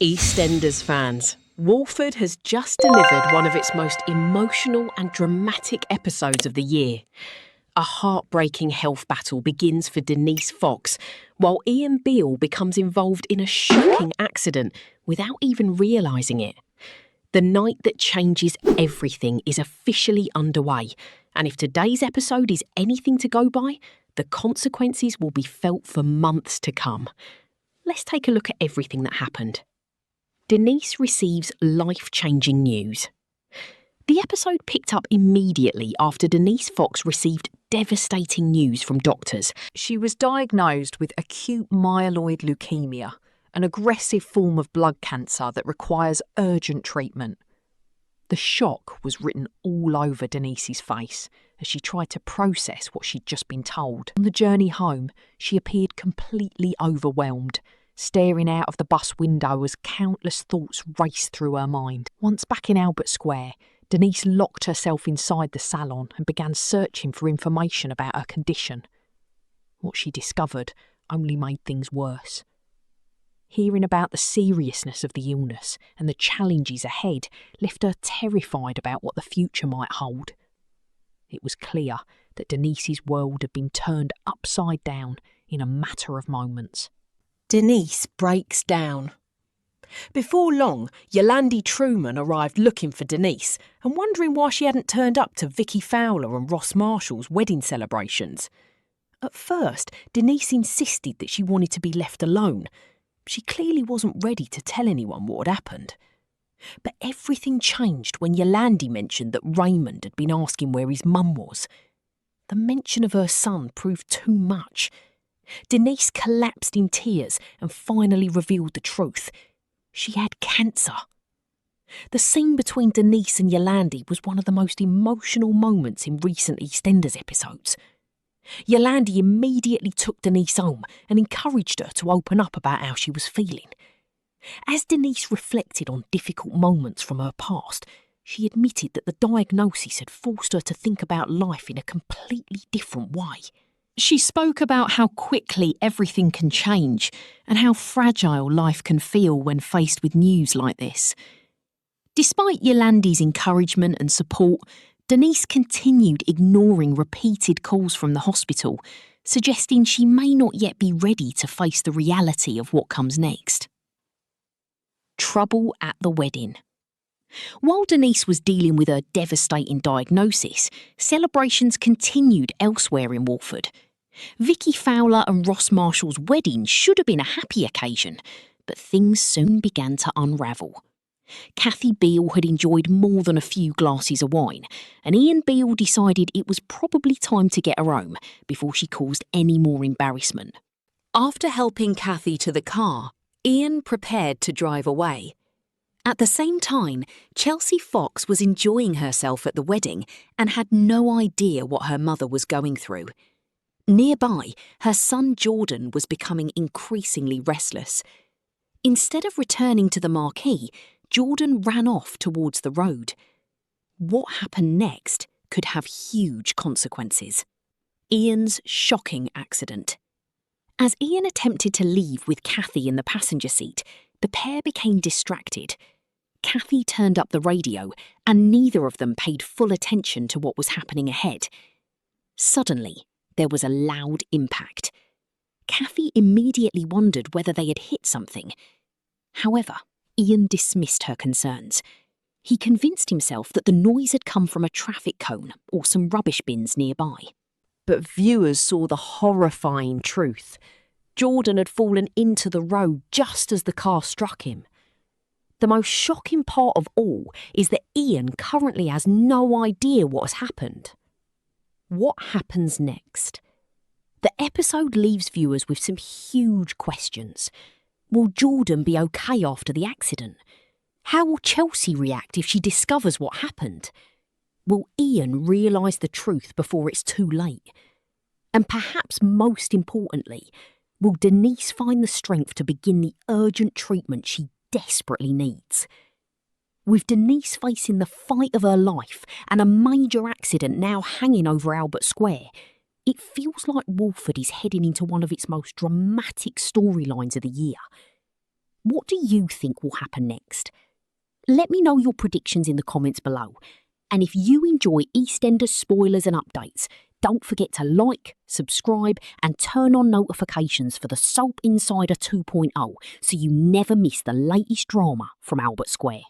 EastEnders fans, Walford has just delivered one of its most emotional and dramatic episodes of the year. A heartbreaking health battle begins for Denise Fox, while Ian Beale becomes involved in a shocking accident without even realising it. The night that changes everything is officially underway, and if today's episode is anything to go by, the consequences will be felt for months to come. Let's take a look at everything that happened. Denise receives life-changing news. The episode picked up immediately after Denise Fox received devastating news from doctors. She was diagnosed with acute myeloid leukemia, an aggressive form of blood cancer that requires urgent treatment. The shock was written all over Denise's face as she tried to process what she'd just been told. On the journey home, she appeared completely overwhelmed, staring out of the bus window as countless thoughts raced through her mind. Once back in Albert Square, Denise locked herself inside the salon and began searching for information about her condition. What she discovered only made things worse. Hearing about the seriousness of the illness and the challenges ahead left her terrified about what the future might hold. It was clear that Denise's world had been turned upside down in a matter of moments. Denise breaks down. Before long, Yolandi Truman arrived looking for Denise and wondering why she hadn't turned up to Vicky Fowler and Ross Marshall's wedding celebrations. At first, Denise insisted that she wanted to be left alone. She clearly wasn't ready to tell anyone what had happened. But everything changed when Yolandi mentioned that Raymond had been asking where his mum was. The mention of her son proved too much. Denise collapsed in tears and finally revealed the truth. She had cancer. The scene between Denise and Yolandi was one of the most emotional moments in recent EastEnders episodes. Yolandi immediately took Denise home and encouraged her to open up about how she was feeling. As Denise reflected on difficult moments from her past, she admitted that the diagnosis had forced her to think about life in a completely different way. She spoke about how quickly everything can change and how fragile life can feel when faced with news like this. Despite Yolandi's encouragement and support, Denise continued ignoring repeated calls from the hospital, suggesting she may not yet be ready to face the reality of what comes next. Trouble at the wedding. While Denise was dealing with her devastating diagnosis, celebrations continued elsewhere in Walford. Vicky Fowler and Ross Marshall's wedding should have been a happy occasion, but things soon began to unravel. Kathy Beale had enjoyed more than a few glasses of wine, and Ian Beale decided it was probably time to get her home before she caused any more embarrassment. After helping Kathy to the car, Ian prepared to drive away. At the same time, Chelsea Fox was enjoying herself at the wedding and had no idea what her mother was going through. Nearby, her son Jordan was becoming increasingly restless. Instead of returning to the marquee, Jordan ran off towards the road. What happened next could have huge consequences. Ian's shocking accident. As Ian attempted to leave with Kathy in the passenger seat, the pair became distracted. Kathy turned up the radio, and neither of them paid full attention to what was happening ahead. Suddenly, there was a loud impact. Kathy immediately wondered whether they had hit something. However, Ian dismissed her concerns. He convinced himself that the noise had come from a traffic cone or some rubbish bins nearby. But viewers saw the horrifying truth. Jordan had fallen into the road just as the car struck him. The most shocking part of all is that Ian currently has no idea what has happened. What happens next? The episode leaves viewers with some huge questions. Will Jordan be okay after the accident? How will Chelsea react if she discovers what happened? Will Ian realise the truth before it's too late? And perhaps most importantly, will Denise find the strength to begin the urgent treatment she desperately needs? With Denise facing the fight of her life and a major accident now hanging over Albert Square, it feels like Walford is heading into one of its most dramatic storylines of the year. What do you think will happen next? Let me know your predictions in the comments below. And if you enjoy EastEnders spoilers and updates, don't forget to like, subscribe and turn on notifications for the Soap Insider 2.0 so you never miss the latest drama from Albert Square.